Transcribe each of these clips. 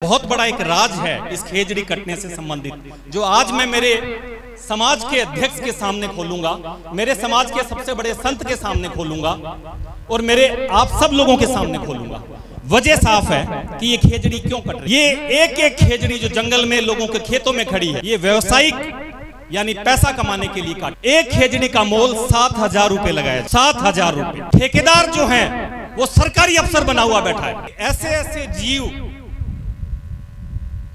बहुत बड़ा एक राज है इस खेजड़ी कटने से संबंधित, जो आज मैं मेरे समाज के अध्यक्ष के सामने खोलूंगा, मेरे समाज के सबसे बड़े संत के सामने खोलूंगा और मेरे आप सब लोगों के सामने खोलूंगा। वजह साफ है कि ये खेजड़ी क्यों कट रही है। ये एक एक खेजड़ी जो जंगल में लोगों के खेतों में खड़ी है, ये व्यवसायिक यानी पैसा कमाने के लिए काट। एक खेजड़ी का मोल 7,000 रुपए लगाया, 7,000 रुपए। ठेकेदार जो है वो सरकारी अफसर बना हुआ बैठा है। ऐसे ऐसे जीव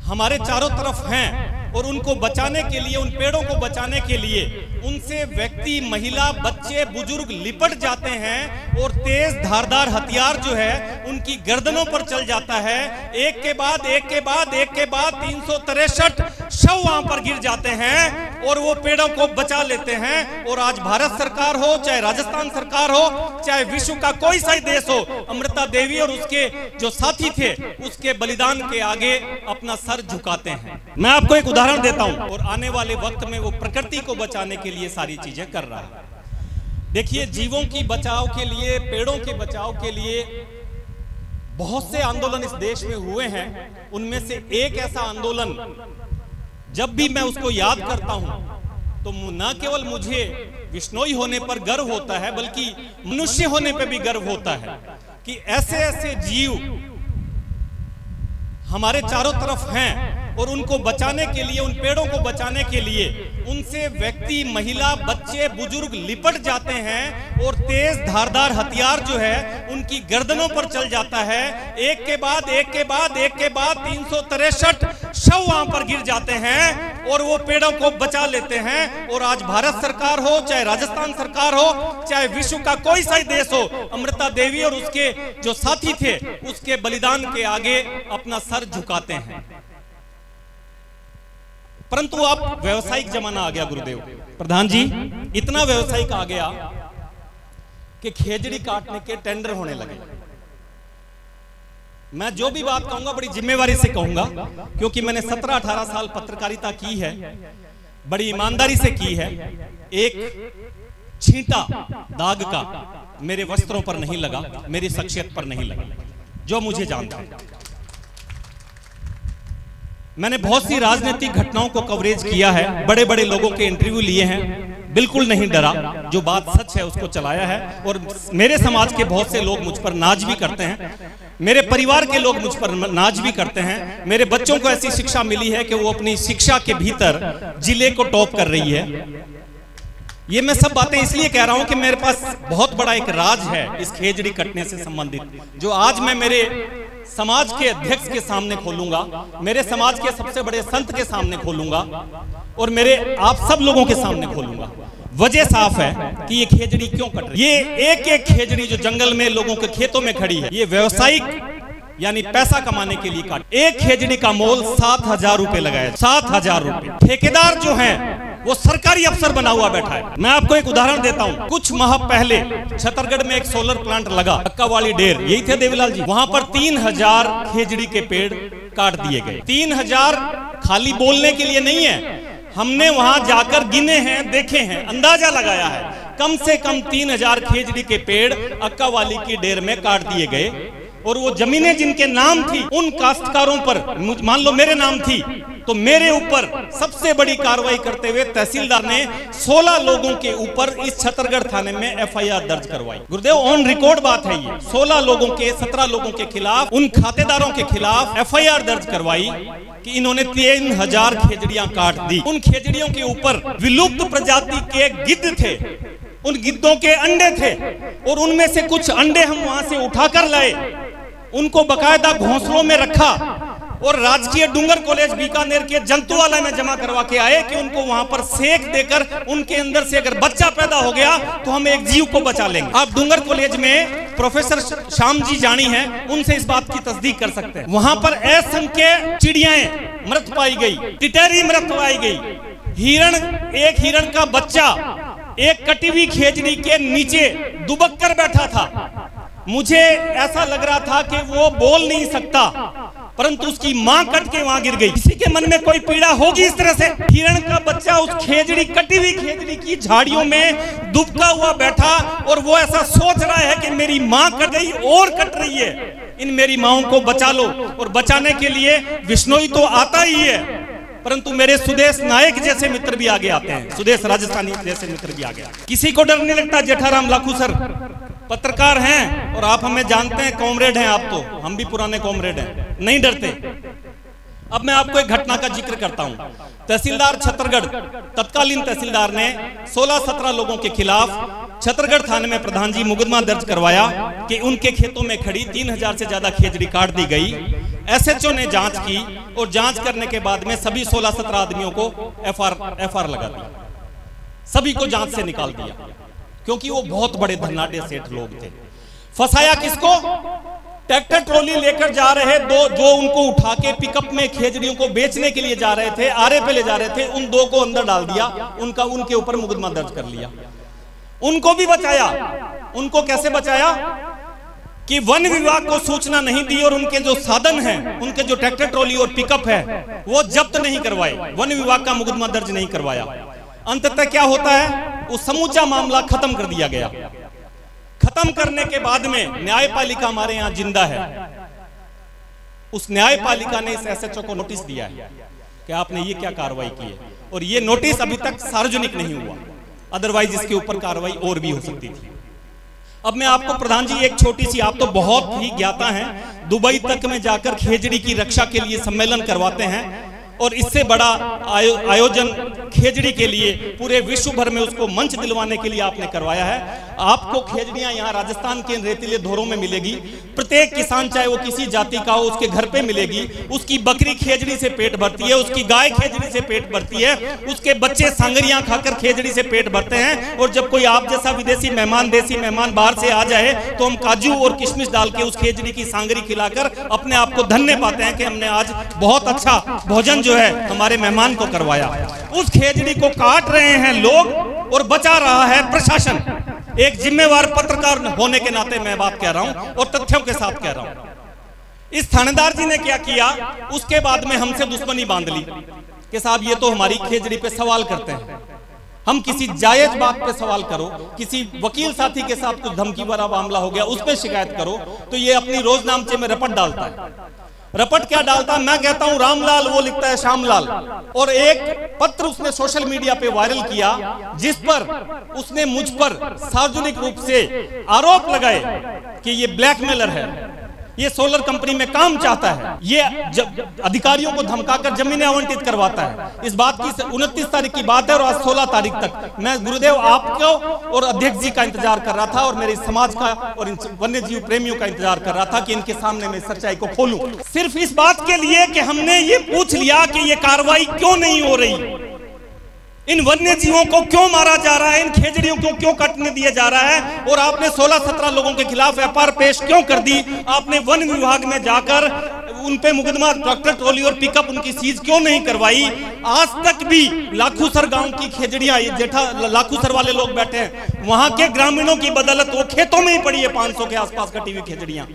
हमारे चारों तरफ हैं और उनको बचाने के लिए, उन पेड़ों को बचाने के लिए उनसे व्यक्ति, महिला, बच्चे, बुजुर्ग लिपट जाते हैं और तेज धारदार हथियार जो है उनकी गर्दनों पर चल जाता है। एक के बाद एक के बाद एक के बाद 363 शव वहां पर गिर जाते हैं और वो पेड़ों को बचा लेते हैं। और आज भारत सरकार हो, चाहे राजस्थान सरकार हो, चाहे विश्व का कोई सा देश हो, अमृता देवी और उसके जो साथी थे उसके बलिदान के आगे अपना सर झुकाते हैं। मैं आपको एक उदाहरण देता हूं और आने वाले वक्त में वो प्रकृति को बचाने के लिए सारी चीजें कर रहा है। देखिए, जीवों की बचाव के लिए, पेड़ों के बचाव के लिए बहुत से आंदोलन इस देश में हुए हैं। उनमें से एक ऐसा आंदोलन जब भी मैं उसको याद करता हूं तो न केवल मुझे विश्नोई होने पर गर्व होता है, बल्कि मनुष्य होने पर भी गर्व होता है कि ऐसे ऐसे जीव हमारे चारों तरफ हैं और उनको बचाने के लिए, उन पेड़ों को बचाने के लिए उनसे व्यक्ति, महिला, बच्चे, बुजुर्ग लिपट जाते हैं और तेज धारदार हथियार जो है उनकी गर्दनों पर चल जाता है। एक के बाद एक के बाद एक के बाद 363 शव वहां पर गिर जाते हैं और वो पेड़ों को बचा लेते हैं। और आज भारत सरकार हो, चाहे राजस्थान सरकार हो, चाहे विश्व का कोई सा देश हो, अमृता देवी और उसके जो साथी थे उसके बलिदान के आगे अपना सर झुकाते हैं। परंतु अब व्यवसायिक जमाना आ गया गुरुदेव, प्रधान जी, इतना व्यवसायिक आ गया कि खेजड़ी काटने के टेंडर होने लगे। मैं जो भी बात कहूंगा बड़ी जिम्मेवारी से कहूंगा, क्योंकि मैंने 17-18 साल पत्रकारिता की है, बड़ी ईमानदारी से की है। एक छींटा दाग का मेरे वस्त्रों पर नहीं लगा, मेरी शख्सियत पर नहीं लगा, जो मुझे जानता है। मैंने बहुत सी राजनीतिक घटनाओं को कवरेज किया है, बड़े बड़े लोगों के इंटरव्यू लिए हैं, बिल्कुल नहीं डरा, जो बात सच है उसको चलाया है। और मेरे समाज के बहुत से लोग मुझ पर नाज भी करते हैं, मेरे परिवार के लोग मुझ पर नाज भी करते हैं। मेरे बच्चों को ऐसी शिक्षा मिली है कि वो अपनी शिक्षा के भीतर जिले को टॉप कर रही है। ये मैं सब बातें इसलिए कह रहा हूं कि मेरे पास बहुत बड़ा एक राज है इस खेजड़ी कटने से संबंधित, जो आज मैं मेरे समाज के अध्यक्ष के सामने खोलूंगा, मेरे समाज के सबसे बड़े संत के सामने खोलूंगा और मेरे आप सब लोगों के सामने खोलूंगा। वजह साफ है कि ये खेजड़ी क्यों कट रही है। ये एक एक खेजड़ी जो जंगल में लोगों के खेतों में खड़ी है, ये व्यवसायिक यानी पैसा कमाने के लिए काट। एक खेजड़ी का मोल 7,000 रुपए लगाया, 7,000 रुपए। ठेकेदार जो है वो सरकारी अफसर बना हुआ बैठा है। मैं आपको एक उदाहरण देता हूं। कुछ माह पहले छतरगढ़ में एक सोलर प्लांट लगा, अक्का वाली डेर, यही थे देवीलाल जी। वहां पर 3,000 खेजड़ी के पेड़ काट दिए गए। 3,000 खाली बोलने के लिए नहीं है, हमने वहां जाकर गिने हैं, देखे हैं, अंदाजा लगाया है। कम से कम 3,000 खेजड़ी के पेड़ अक्का वाली की डेर में काट दिए गए। और वो जमीनें जिनके नाम थी, उन काश्तकारों पर, मान लो मेरे नाम थी, तो मेरे ऊपर सबसे बड़ी कार्रवाई करते हुए तहसीलदार ने 16 लोगों के ऊपर इस छतरगढ़ थाने में एफआईआर दर्ज करवाई। गुरुदेव, ऑन रिकॉर्ड बात है ये। 16 लोगों के, 17 लोगों के खिलाफ, उन खातेदारों के खिलाफ एफआईआर दर्ज करवाई कि इन्होंने 3,000 खेजड़ियां काट दी। उन खेजड़ियों के ऊपर विलुप्त प्रजाति के गिद्ध थे, उन गिद्धों के अंडे थे और उनमें से कुछ अंडे हम वहां से उठाकर लाए, उनको बकायदा घोंसलों में रखा और राजकीय डूंगर कॉलेज बीकानेर के जंतुआलय में जमा करवा के आए कि उनको वहां पर सेक देकर उनके अंदर से अगर बच्चा पैदा हो गया तो हम एक जीव को बचा लेंगे। आप डूंगर कॉलेज में प्रोफेसर श्याम जी जानी है, उनसे इस बात की तस्दीक कर सकते हैं। वहां पर असंख्य चिड़ियाएं मृत पाई गई, टिटेरी मृत पाई गई, हिरण, एक हिरण का बच्चा एक कटी हुई खेजड़ी के नीचे दुबक कर बैठा था। मुझे ऐसा लग रहा था कि वो बोल नहीं सकता, परंतु उसकी मां कट के वहां गिर गई। किसी के मन में कोई पीड़ा होगी इस तरह से। हिरण का बच्चा उस खेजड़ी, कटी हुई खेजड़ी की झाड़ियों में दुबका हुआ बैठा और वो ऐसा सोच रहा है कि मेरी मां कट गई और कट रही है। इन मेरी माओं को बचा लो। और बचाने के लिए विश्नोई तो आता ही है, परंतु मेरे सुदेश नायक जैसे मित्र भी आगे आते हैं, सुदेश राजस्थानी जैसे मित्र भी आगे। किसी को डर नहीं लगता। जेठाराम लाखू सर पत्रकार हैं और आप हमें जानते हैं, कॉमरेड हैं आप, तो हम भी पुराने कॉमरेड हैं, नहीं डरते। अब मैं आपको एक घटना का जिक्र करता हूं। तहसीलदार छतरगढ़, तत्कालीन तहसीलदार ने 16-17 लोगों के खिलाफ छतरगढ़ थाने में प्रधान जी मुकदमा दर्ज करवाया कि उनके खेतों में खड़ी 3000 से ज्यादा खेजड़ी काट दी गई। एसएचओ ने जांच की और जांच करने के बाद में सभी 16-17 आदमियों को एफआर लगा दी, सभी को जांच से निकाल दिया, क्योंकि वो बहुत बड़े धनाढ़ सेठ लोग थे। फंसाया किसको? ट्रैक्टर ट्रॉली लेकर जा रहे दो, जो उनको उठा के पिकअप में खेजड़ियों को बेचने के लिए जा रहे थे, आरे पे ले जा रहे थे, उन दो को अंदर डाल दिया, उनके ऊपर मुकदमा दर्ज कर लिया। उनको भी बचाया। उनको कैसे बचाया? कि वन विभाग को सूचना नहीं दी और उनके जो साधन हैं, उनके जो ट्रैक्टर ट्रॉली और पिकअप है, वो जब्त नहीं करवाए, वन विभाग का मुकदमा दर्ज नहीं करवाया। अंततः क्या होता है? वो समूचा मामला खत्म कर दिया गया। खत्म करने के बाद में न्यायपालिका हमारे यहां जिंदा है। उस न्यायपालिका ने इस एसएचओ को नोटिस दिया है कि आपने ये क्या कार्रवाई की है, और ये नोटिस अभी तक सार्वजनिक नहीं हुआ, अदरवाइज इसके ऊपर कार्रवाई और भी हो सकती थी। अब मैं आपको प्रधान जी एक छोटी सी, आप तो बहुत ही ज्ञाता हैं, दुबई तक में जाकर खेजड़ी की रक्षा के लिए सम्मेलन करवाते हैं, और इससे बड़ा आयोजन खेजड़ी के लिए पूरे विश्व भर में उसको मंच दिलवाने के लिए आपने करवाया है। आपको खेजड़ियां यहाँ राजस्थान के रेतीले धोरों में मिलेगी। प्रत्येक किसान, चाहे वो किसी जाति का हो, उसके घर पे मिलेगी। उसकी बकरी खेजड़ी से पेट भरती है, उसकी गाय खेजड़ी से पेट भरती है, उसके बच्चे सांगरियां खाकर खेजड़ी से पेट भरते हैं। और जब कोई आप जैसा विदेशी मेहमान, देसी मेहमान बाहर से आ जाए, तो हम काजू और किशमिश डाल के उस खेजड़ी की सांगरी खिलाकर अपने आप को धन्य पाते हैं कि हमने आज बहुत अच्छा भोजन जो है हमारे मेहमान को करवाया। उस खेजड़ी को काट रहे हैं लोग और बचा रहा है प्रशासन। एक जिम्मेवार पत्रकार होने के नाते मैं बात कह रहा हूं और तथ्यों के साथ कह रहा हूं। इस थानेदार जी ने क्या किया? उसके बाद में हमसे दुश्मनी बांध ली कि साहब ये तो हमारी खेजड़ी पे सवाल करते हैं, हम किसी जायज बात पे सवाल करो, किसी वकील साथी के साथ कुछ धमकी भरा मामला हो गया, उस पे शिकायत करो, तो ये अपनी रोजनामचे में रपट डालता है। रपट क्या डालता? मैं कहता हूं रामलाल, वो लिखता है श्यामलाल। और एक पत्र उसने सोशल मीडिया पे वायरल किया, जिस पर उसने मुझ पर सार्वजनिक रूप से आरोप लगाए कि ये ब्लैकमेलर है, ये सोलर कंपनी में काम चाहता है, ये अधिकारियों को धमकाकर जमीनें आवंटित करवाता है। इस बात की 29 तारीख की बात है और आज 16 तारीख तक मैं गुरुदेव आपको और अध्यक्ष जी का इंतजार कर रहा था और मेरे समाज का और वन्य जीव प्रेमियों का इंतजार कर रहा था कि इनके सामने मैं सच्चाई को खोलूं, सिर्फ इस बात के लिए कि हमने ये पूछ लिया कि ये कार्रवाई क्यों नहीं हो रही, इन वन्य जीवों को क्यों मारा जा रहा है, इन खेजड़ियों को क्यों काटने दिया जा रहा है, और आपने 16-17 लोगों के खिलाफ एफआईआर पेश क्यों कर दी? आपने वन विभाग में जाकर उन पे मुकदमा, ट्रैक्टर ट्रॉली और पिकअप उनकी सीज क्यों नहीं करवाई? आज तक भी लाखूसर गांव की खेजड़ियां, ये जेठा लाखूसर वाले लोग बैठे हैं, वहां के ग्रामीणों की बदौलत वो खेतों में ही पड़ी है। 500 के आसपास कटी हुई खेजड़ियां,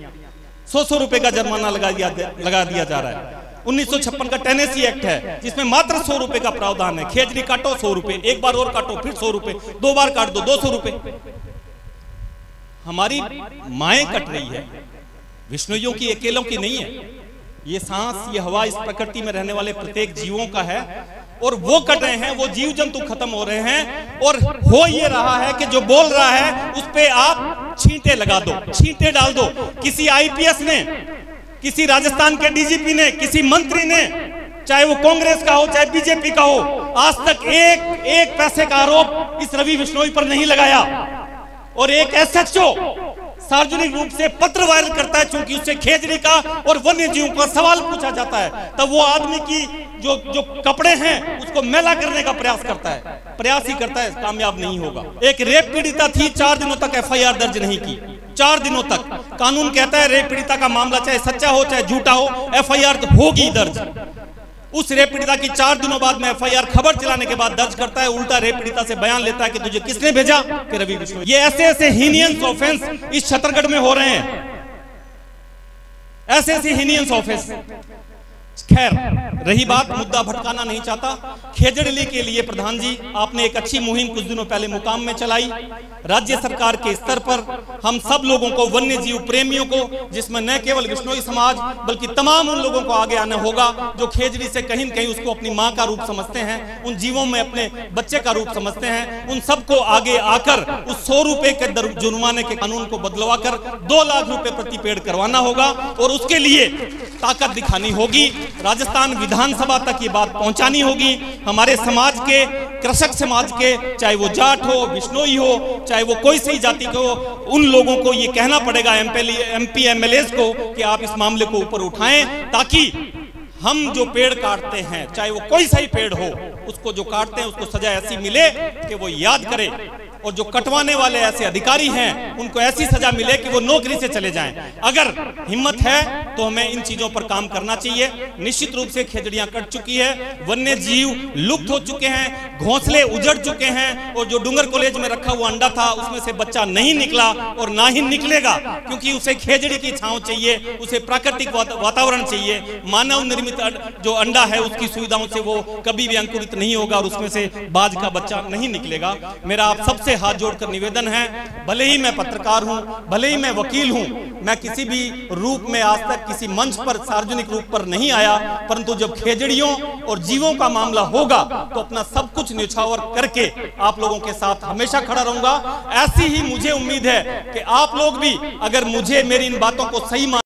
100 रुपए का जुर्माना लगा दिया जा रहा है। 1956 का टेनेसी एक्ट है, जिसमें मात्र 100 रुपए का प्रावधान है। खेजड़ी काटो 100 रुपए, एक बार और काटो फिर 100 रुपए, 2 बार काट दो 200 रुपए। हमारी माएं कट रही है, विष्णुइयों की, अकेलों की नहीं है। ये सांस, ये हवा इस प्रकृति में रहने वाले प्रत्येक जीवों का है, और वो कट रहे हैं, वो जीव जंतु खत्म हो रहे हैं। और हो ये रहा है कि जो बोल रहा है उस पे आप छींटे लगा दो, छींटे डाल दो। किसी आईपीएस ने, किसी राजस्थान के डीजीपी ने, किसी मंत्री ने, चाहे वो कांग्रेस का हो चाहे बीजेपी का हो, आज तक एक पैसे का आरोप इस रवि बिश्नोई पर नहीं लगाया। और एक एसएचओ सार्वजनिक रूप से पत्र वायरल करता है, चूंकि उससे खेजड़ी का और वन्य जीवों का सवाल पूछा जाता है, तब वो आदमी की जो कपड़े हैं उसको मैला करने का प्रयास करता है, प्रयास ही करता है, कामयाब नहीं होगा। एक रेप पीड़िता थी, 4 दिनों तक एफआईआर दर्ज नहीं की, 4 दिनों तक। कानून कहता है रेप पीड़िता का मामला चाहे सच्चा हो चाहे झूठा हो, एफआईआर होगी दर्ज। उस रेप पीड़िता की 4 दिनों बाद में एफआईआर खबर चलाने के बाद दर्ज करता है, उल्टा रेप पीड़िता से बयान लेता है कि तुझे किसने भेजा, कि रवि बिश्नोई। ये ऐसे हीनियंस ऑफेंस इस छतरगढ़ में हो रहे हैं, ऐसे हीनियंस ऑफेंस। खैर, रही बात, मुद्दा भटकाना नहीं चाहता। खेजड़ली के लिए प्रधान जी आपने एक अच्छी मुहिम कुछ दिनों पहले मुकाम में चलाई। राज्य सरकार के स्तर पर हम सब लोगों को, वन्य जीव प्रेमियों को, जिसमें न केवल विश्नोई समाज बल्कि तमाम उन लोगों को आगे आना होगा जो खेजड़ी से कहीं न कहीं उसको अपनी मां का रूप समझते हैं, उन जीवों में अपने बच्चे का रूप समझते हैं, उन सबको आगे आकर उस 100 रुपए के जुर्माने के कानून को बदलवा कर 2 लाख रुपए प्रति पेड़ करवाना होगा और उसके लिए ताकत दिखानी होगी। राजस्थान विधानसभा तक ये बात पहुंचानी होगी। हमारे समाज के, कृषक समाज के, चाहे वो जाट हो, बिश्नोई हो, चाहे वो कोई सी जाति को, उन लोगों को ये कहना पड़ेगा, MP MLAs को, कि आप इस मामले को ऊपर उठाएं, ताकि हम जो पेड़ काटते हैं, चाहे वो कोई सा ही पेड़ हो, उसको जो काटते हैं उसको सजा ऐसी मिले कि वो याद करे, और जो कटवाने वाले ऐसे अधिकारी हैं उनको ऐसी सजा मिले कि वो नौकरी से चले जाएं। अगर हिम्मत है तो हमें इन चीजों पर काम करना चाहिए। निश्चित रूप से खेजड़ियां कट चुकी है, वन्य जीव लुप्त हो चुके हैं, घोंसले उजड़ चुके हैं, और जो डूंगर कॉलेज में रखा हुआ अंडा था उसमें से बच्चा नहीं निकला और ना ही निकलेगा, क्योंकि उसे खेजड़ी की छांव चाहिए, उसे प्राकृतिक वातावरण चाहिए। मानव निर्मित जो अंडा है उसकी सुविधाओं से वो कभी भी अंकुरित नहीं होगा और उसमें से बाज का बच्चा नहीं निकलेगा। मेरा आप सबसे हाथ जोड़कर निवेदन है, भले ही मैं पत्रकार हूं, भले ही मैं वकील हूं, मैं किसी भी रूप में आज तक किसी मंच पर, सार्वजनिक रूप पर नहीं आया, परंतु जब खेजड़ियों और जीवों का मामला होगा तो अपना सब कुछ न्यौछावर करके आप लोगों के साथ हमेशा खड़ा रहूंगा। ऐसी ही मुझे उम्मीद है कि आप लोग भी, अगर मुझे मेरी इन बातों को सही